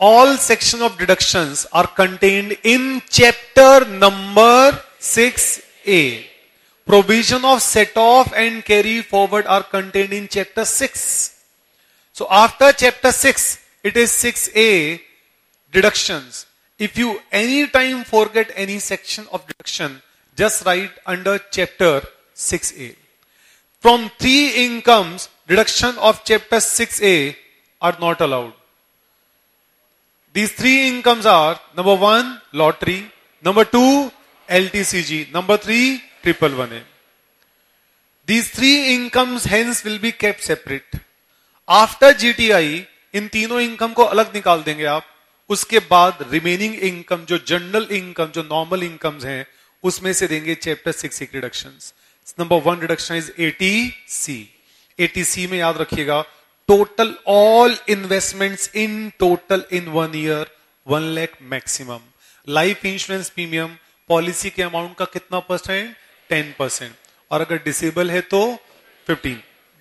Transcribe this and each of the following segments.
all section of deductions are contained in chapter number 6A. Provision of set off and carry forward are contained in chapter 6. So after chapter 6, it is 6A, deductions. If you anytime forget any section of deduction, just write under chapter 6A. From 3 incomes, deduction of chapter 6A are not allowed. These 3 incomes are, number 1, lottery, number 2, LTCG, number 3, 111A. These 3 incomes hence will be kept separate. After GTI, इन तीनों income को अलग निकाल देंगे आप. उसके बाद remaining income, जो general income, जो नॉर्मल इनकम्स हैं, उसमें से देंगे chapter 6 deductions. Number 1 deduction is ATC. ATC में याद रखिएगा, total all investments in total in 1 year 1 lakh maximum. Life insurance premium policy के अमाउंट का कितना परसेंट? 10%. और अगर डिसेबल है तो 15,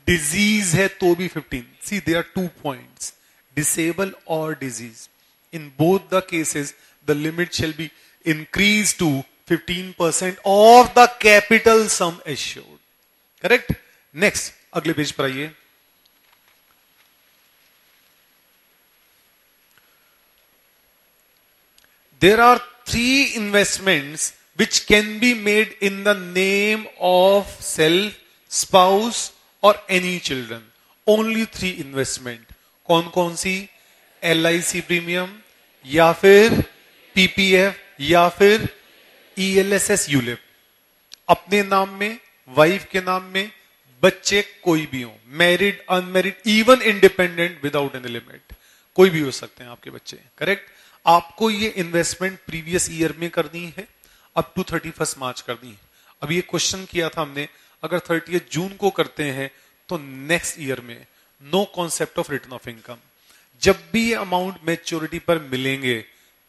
डिजीज है तो भी 15. सी देयर आर 2 पॉइंट्स, डिसेबल और disease. In both the cases, the limit shall be increased to 15% of the capital sum assured. Correct? Next, अगले पेज पर आइए. There are 3 investments which can be made in the name of self, spouse or any children. Only 3 investment. कौन कौन सी? LIC premium, या फिर PPF, या फिर ELSS ULIP. अपने नाम में, वाइफ के नाम में, बच्चे कोई भी हो, married, unmarried, even independent, without any limit, कोई भी हो सकते हैं आपके बच्चे. करेक्ट? आपको ये इन्वेस्टमेंट प्रीवियस ईयर में करनी है, अप टू 31 मार्च करनी है. अब ये क्वेश्चन किया था हमने, अगर 30 जून को करते हैं तो नेक्स्ट ईयर में no concept of return of income. जब भी ये अमाउंट मैच्योरिटी पर मिलेंगे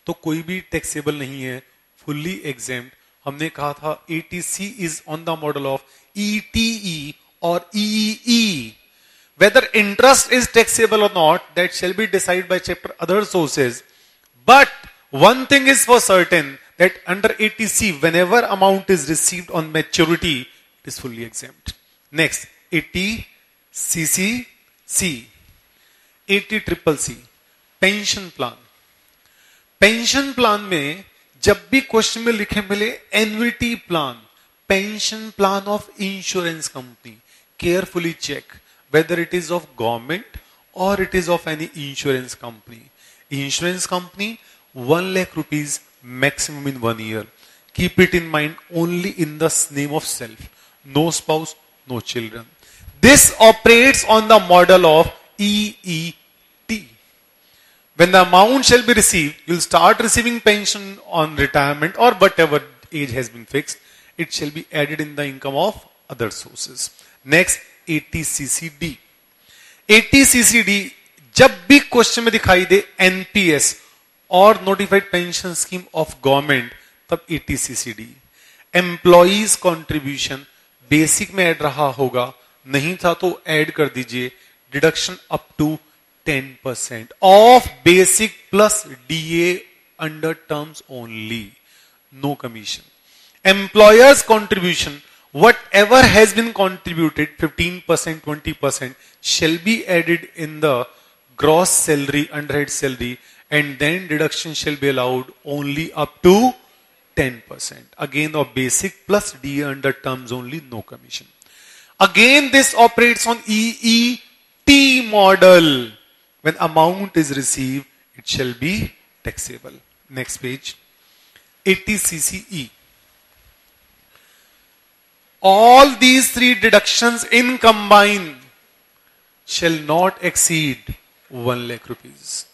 तो कोई भी टैक्सेबल नहीं है, फुल्ली एग्जेम्प्ट. हमने कहा था ATC is on the model of ETE और EEE. Whether interest is taxable or not, that shall be decided by chapter other sources. But one thing is for certain, that under ATC, whenever amount is received on maturity, it is fully exempt. Next, ATCCC. ATCCC, pension plan. Pension plan में जब भी question में लिखे मिले annuity plan, pension plan of insurance company, carefully check whether it is of government or it is of any insurance company. Insurance company, 1 lakh rupees maximum in 1 year. Keep it in mind, only in the name of self. No spouse, no children. This operates on the model of EET. When the amount shall be received, you'll start receiving pension on retirement or whatever age has been fixed. It shall be added in the income of other sources. Next, ATCCD. ATCCD जब भी question में दिखाई दे NPS और notified pension scheme of government, तब ATCCD. Employees contribution basic में add रहा होगा, नहीं था तो ऐड कर दीजिए. Deduction up to 10% of basic plus DA under terms only, no commission. Employers contribution, whatever has been contributed, 15%, 20% shall be added in the gross salary, underhead salary, and then deduction shall be allowed only up to 10%. Again, of basic plus DA under terms only, no commission. Again, this operates on EET model. When amount is received, it shall be taxable. Next page. ATCCE. All these 3 deductions in combine shall not exceed 1 lakh rupees.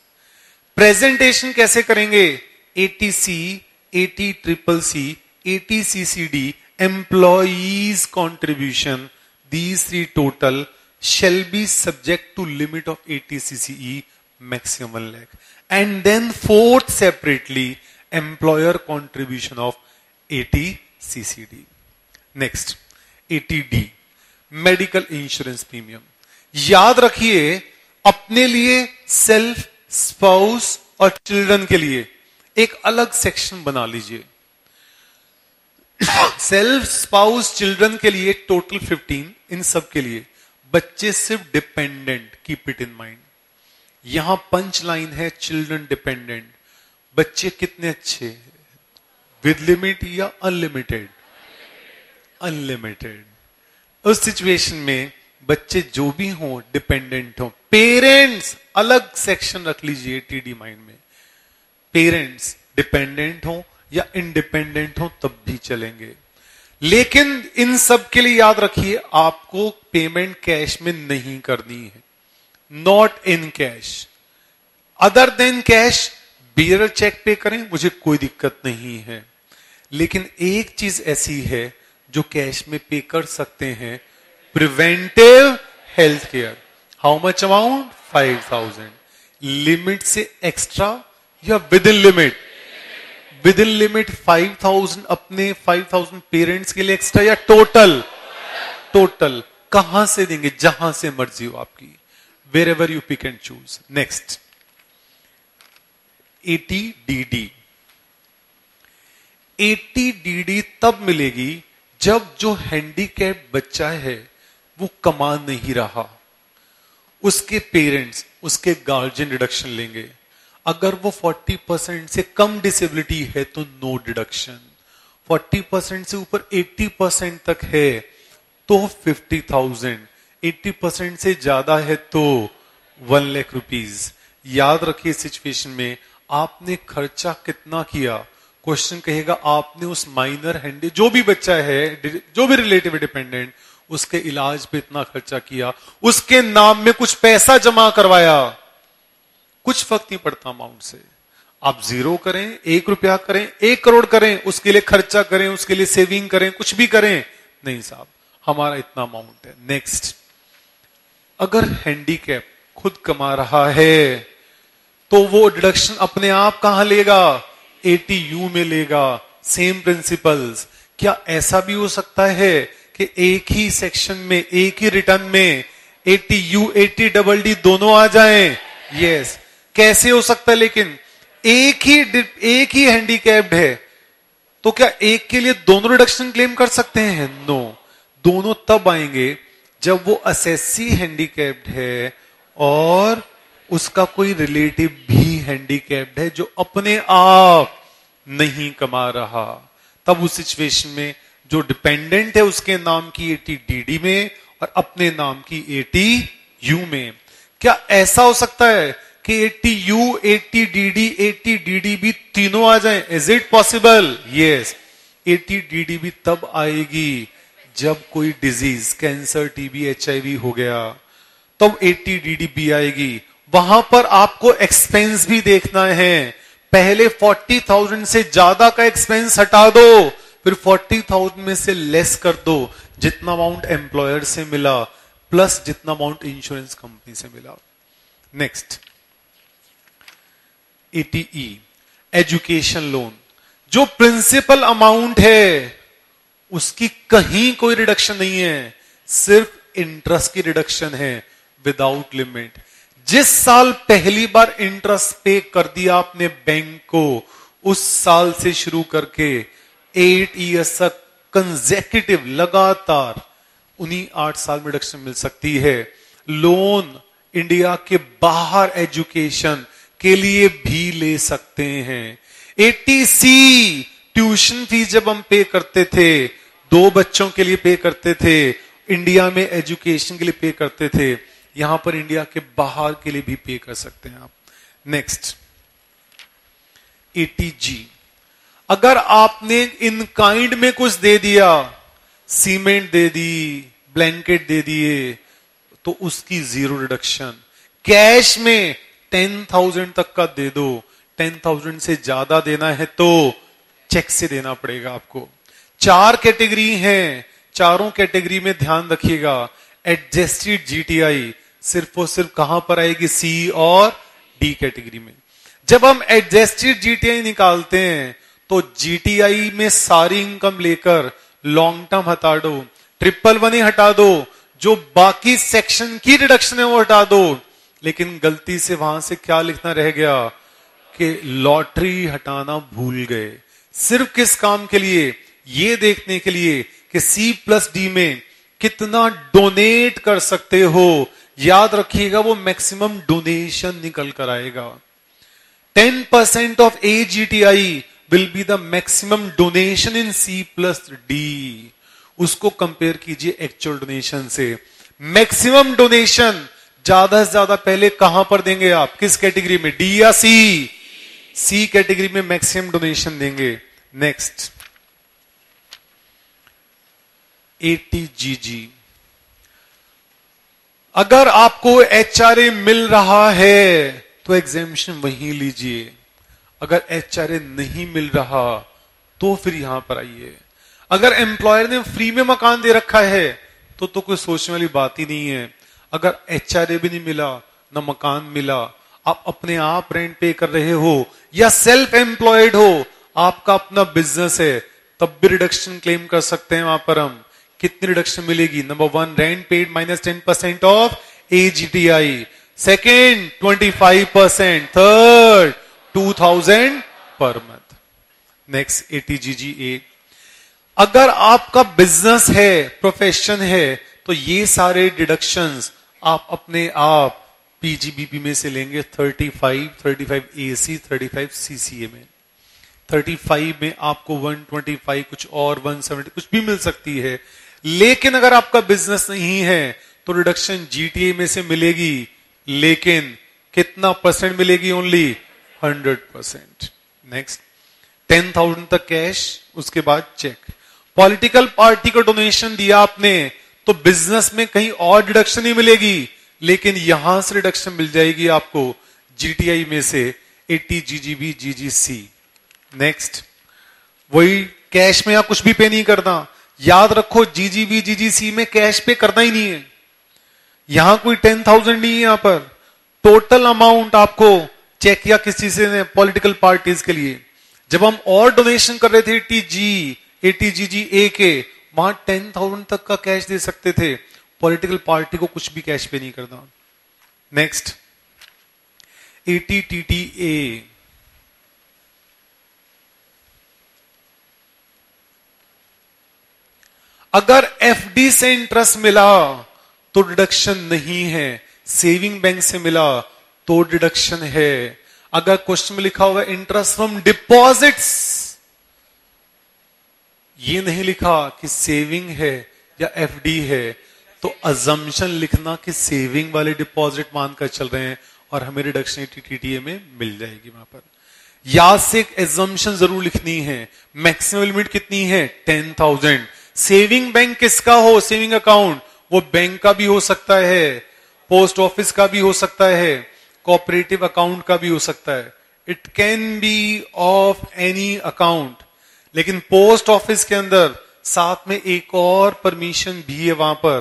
Presentation कैसे करेंगे? ATC, ATCCC, ATCCD, employees contribution, these 3 total shall be subject to limit of ATCCE maximum 1 lakh. And then 4th separately, employer contribution of ATCCD. Next, ATD, medical insurance premium. याद रखिए, अपने लिए self, spouse और children के लिए एक अलग section बना लीजिए। सेल्फ, स्पाउस, चिल्ड्रन के लिए टोटल 15, इन सब के लिए। बच्चे सिर्फ dependent, keep it in mind. यहां पंच लाइन है चिल्ड्रन डिपेंडेंट। बच्चे कितने अच्छे हैं, विद लिमिट या अनलिमिटेड? अनलिमिटेड। उस सिचुएशन में बच्चे जो भी हों डिपेंडेंट हों। पेरेंट्स अलग सेक्शन रख लीजिए टीडी माइंड में। पेरेंट्स डिपेंडेंट हों या इंडिपेंडेंट हों तब भी चलेंगे, लेकिन इन सब के लिए याद रखिए आपको पेमेंट कैश में नहीं करनी है। Not in cash, other than cash bearer cheque पे करें, मुझे कोई दिक्कत नहीं है। लेकिन एक चीज ऐसी है जो कैश में पे कर सकते हैं, preventive health care. How much amount? 5,000। Limit से एक्स्ट्रा या with in limit? With in limit 5,000 अपने, 5,000 पेरेंट्स के लिए एक्स्ट्रा या टोटल? टोटल। कहां से देंगे? जहां से मर्जी हो आपकी, wherever you pick and choose. Next, ATDD। ATDD तब मिलेगी जब जो हैंडीकैप बच्चा है वो कमा नहीं रहा, उसके पेरेंट्स, उसके गार्जियन डिडक्शन लेंगे। अगर वो 40% से कम डिसेबिलिटी है तो नो डिडक्शन, 40% से ऊपर 80% तक है तो 50,000, 80% से ज्यादा है तो 1 लाख रुपीज। याद रखिए सिचुएशन में आपने खर्चा कितना किया। क्वेश्चन कहेगा आपने उस माइनर हैंडी, जो भी बच्चा है, जो भी रिलेटिव डिपेंडेंट, उसके इलाज पे इतना खर्चा किया, उसके नाम में कुछ पैसा जमा करवाया, कुछ फर्क नहीं पड़ता अमाउंट से। आप 0 करें, 1 रुपया करें, 1 करोड़ करें, उसके लिए खर्चा करें, उसके लिए सेविंग करें, कुछ भी करें, नहीं साहब हमारा इतना अमाउंट है। नेक्स्ट, अगर हैंडीकैप खुद कमा रहा है तो वो डिडक्शन अपने आप कहां लेगा? ATU में लेगा। Same principles. क्या ऐसा भी हो सकता है कि एक ही सेक्शन में, एक ही रिटर्न में ATU, ATDD दोनों आ जाएं? यस। कैसे हो सकता है? लेकिन एक ही हैंडीकैप्ड है तो क्या एक के लिए दोनों रिडक्शन क्लेम कर सकते हैं? नो। दोनों तब आएंगे जब वो असेसी हैंडीकैप्ड है और उसका कोई रिलेटिव भी हैंडीकैप्ड है जो अपने आप नहीं कमा रहा। तब उस सिचुएशन में जो डिपेंडेंट है उसके नाम की ATDD में और अपने नाम की ATU में। क्या ऐसा हो सकता है कि ATU, ATDD भी तीनों आ जाएं? Is it possible? Yes. ATDD भी तब आएगी जब कोई डिजीज, कैंसर, TB, HIV हो गया, तब ATDD भी आएगी। वहां पर आपको एक्सपेंस भी देखना है। पहले 40,000 से ज्यादा का एक्सपेंस हटा दो, फिर 40,000 में से लेस कर दो जितना अमाउंट एम्प्लॉयर से मिला प्लस जितना अमाउंट इंश्योरेंस कंपनी से मिला। Next, ATE, education loan. जो प्रिंसिपल अमाउंट है उसकी कहीं कोई रिडक्शन नहीं है, सिर्फ इंटरेस्ट की रिडक्शन है विदाउट लिमिट। जिस साल पहली बार इंटरेस्ट पे कर दिया आपने बैंक को, उस साल से शुरू करके 8 ईयर्स तक कंसेक्यूटिव लगातार उन्हीं 8 साल में रिडक्शन मिल सकती है। लोन इंडिया के बाहर एजुकेशन के लिए भी ले सकते हैं। ATC, ट्यूशन फीस जब हम पे करते थे, 2 बच्चों के लिए पे करते थे, इंडिया में एजुकेशन के लिए पे करते थे, यहां पर इंडिया के बाहर के लिए भी पे कर सकते हैं आप। नेक्स्ट, ATG, अगर आपने इन काइंड में कुछ दे दिया, सीमेंट दे दी, ब्लैंकेट दे दिए, तो उसकी 0 रिडक्शन। कैश में 10,000 तक का दे दो, 10,000 से ज्यादा देना है तो चेक से देना पड़ेगा आपको। 4 कैटेगरी हैं, चारों कैटेगरी में ध्यान रखिएगा। एडजस्टेड GTI सिर्फ और सिर्फ कहां पर आएगी? C और D कैटेगरी में। जब हम एडजस्टेड GTI निकालते हैं तो GTI में सारी इनकम लेकर लॉन्ग टर्म हटा दो, 111 हटा दो, जो बाकी सेक्शन की रिडक्शन है वो हटा दो, लेकिन गलती से वहां से क्या लिखना रह गया कि लॉटरी हटाना भूल गए। सिर्फ किस काम के लिए? ये देखने के लिए कि C+D में कितना डोनेट कर सकते हो। याद रखिएगा वो मैक्सिमम डोनेशन निकल कर आएगा। 10% of AGTI will be the maximum donation in C+D। उसको कंपेयर कीजिए एक्चुअल डोनेशन से। मैक्सिमम डोनेशन ज्यादा से ज्यादा पहले कहां पर देंगे आप? किस कैटेगरी में? डी या सी? सी कैटेगरी में मैक्सिमम डोनेशन देंगे। Next, ATGG। अगर आपको HRA मिल रहा है तो एग्जेम्पशन वहीं लीजिए, अगर HRA नहीं मिल रहा तो फिर यहां पर आइए। अगर एम्प्लॉयर ने फ्री में मकान दे रखा है तो कोई सोचने वाली बात ही नहीं है। अगर HRA भी नहीं मिला, ना मकान मिला, आप अपने आप रेंट पे कर रहे हो या सेल्फ एम्प्लॉयड हो, आपका अपना बिजनेस है, तब भी रिडक्शन क्लेम कर सकते हैं। वहां पर हम कितनी रिडक्शन मिलेगी? Number 1 rent paid minus 10% of AGTI, second 25%, third 2000 per month. Next ATGG। अगर आपका बिजनेस है, प्रोफेशन है, तो ये सारे डिडक्शंस आप अपने आप PGBP में से लेंगे। 35 AC, 35 CCA में। 35 में आपको 125 कुछ और 170 कुछ भी मिल सकती है। लेकिन अगर आपका बिजनेस नहीं है तो रिडक्शन GTA में से मिलेगी, लेकिन कितना परसेंट मिलेगी? ओनली 100%। नेक्स्ट, 10,000 तक कैश, उसके बाद चेक। पॉलिटिकल पार्टी को डोनेशन दिया आपने तो बिजनेस में कहीं और डिडक्शन नहीं मिलेगी, लेकिन यहां से रिडक्शन मिल जाएगी आपको GTI में से, ATGGB GGC। नेक्स्ट, वही कैश में आप कुछ भी पे नहीं करना। याद रखो GGB GGC में कैश पे करना ही नहीं है। यहां कोई 10,000 नहीं है, यहां पर टोटल अमाउंट आपको चेक या किसी से पॉलिटिकल पार्टीज के लिए। जब हम और डोनेशन कर रहे थे ATGGA के, वहां 10,000 तक का कैश दे सकते थे। पॉलिटिकल पार्टी को कुछ भी कैश पे नहीं करना। Next, ATTTA। अगर FD से इंटरेस्ट मिला तो डिडक्शन नहीं है, सेविंग बैंक से मिला तो डिडक्शन है। अगर क्वेश्चन में लिखा होगा इंटरेस्ट फ्रॉम डिपॉजिट्स, ये नहीं लिखा कि सेविंग है या FD है, तो अजम्पशन लिखना कि सेविंग वाले डिपॉजिट मानकर चल रहे हैं और हमें रिडक्शन ATTTA में मिल जाएगी। वहां पर याद से एक एजम्पशन जरूर लिखनी है। मैक्सिमम लिमिट कितनी है? 10,000। सेविंग बैंक किसका हो? सेविंग अकाउंट वो बैंक का भी हो सकता है, पोस्ट ऑफिस का भी हो सकता है, कोऑपरेटिव अकाउंट का भी हो सकता है। It can be of any account. लेकिन पोस्ट ऑफिस के अंदर साथ में एक और परमिशन भी है। वहां पर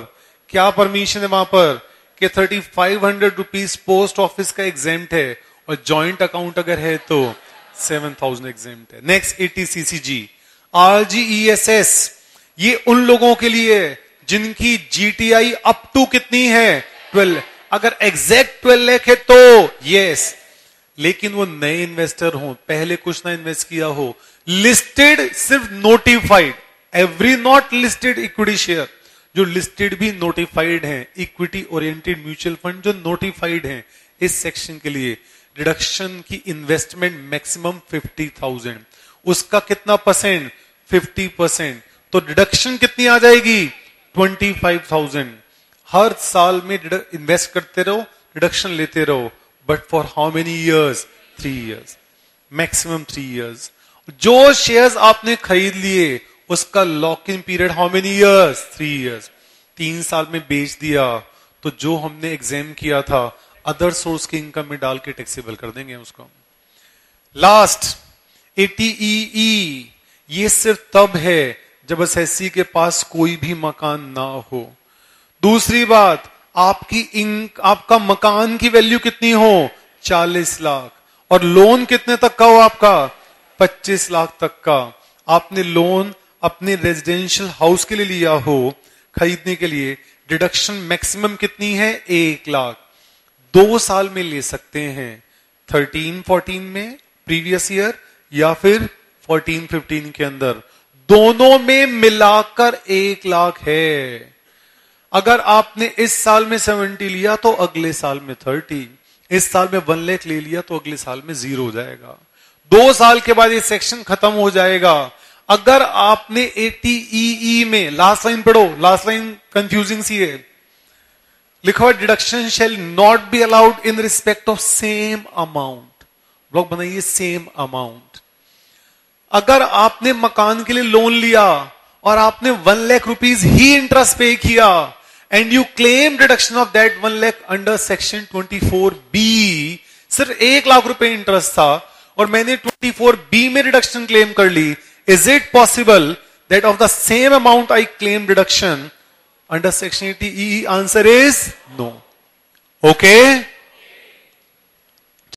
क्या परमिशन है? वहां पर कि 3,500 रुपीज पोस्ट ऑफिस का एग्जेम्प्ट है और ज्वाइंट अकाउंट अगर है तो 7,000 एग्जेम्प्ट है। नेक्स्ट, ATCCG RGESS, ये उन लोगों के लिए जिनकी GTI अप टू कितनी है? 12। अगर एग्जैक्ट 12 लाख है तो यस, लेकिन वो नए इन्वेस्टर हो, पहले कुछ ना इन्वेस्ट किया हो, लिस्टेड सिर्फ notified, every not listed equity share, जो लिस्टेड भी नोटिफाइड हैं, इक्विटी ओरिएंटेड म्यूचुअल फंड जो नोटिफाइड हैं, इस सेक्शन के लिए रिडक्शन की इन्वेस्टमेंट मैक्सिमम 50,000। उसका कितना परसेंट? 50%। तो डिडक्शन कितनी आ जाएगी? 25,000। हर साल में इन्वेस्ट करते रहो, डिडक्शन लेते रहो, but for how many years? 3 years, maximum 3 years. जो शेयर्स आपने खरीद लिए उसका lock in period how many years? 3 years. 3 साल में बेच दिया तो जो हमने एग्जाम किया था अदर सोर्स की इनकम में डाल के टैक्सेबल कर देंगे उसको। लास्ट, ATEE, ये सिर्फ तब है जब एसएससी के पास कोई भी मकान ना हो। दूसरी बात, आपका मकान की वैल्यू कितनी हो? 40 लाख, और लोन कितने तक का हो आपका? 25 लाख तक का। आपने लोन अपने रेजिडेंशियल हाउस के लिए लिया हो खरीदने के लिए, डिडक्शन मैक्सिमम कितनी है? 1 लाख। 2 साल में ले सकते हैं, 13-14 में प्रीवियस ईयर या फिर 14-15 के अंदर, दोनों में मिलाकर 1 लाख है। अगर आपने इस साल में 70 लिया तो अगले साल में 30, इस साल में 1 लाख ले लिया तो अगले साल में 0 हो जाएगा। 2 साल के बाद ये सेक्शन खत्म हो जाएगा। अगर आपने 80 में, लास्ट लाइन पढ़ो, लास्ट लाइन कंफ्यूजिंग सी है, लिखा हुआ deduction shall not be allowed in respect of same amount. Block बनाइए, सेम अमाउंट। अगर आपने मकान के लिए लोन लिया और आपने 1 लाख रुपीज ही इंटरेस्ट पे किया and you claim deduction of that 1 lakh under section 24B, सिर्फ 1 लाख रुपए इंटरेस्ट था और मैंने 24B में डिडक्शन क्लेम कर ली, is it possible that of the same amount I claim deduction under section 80E? Answer is no. Okay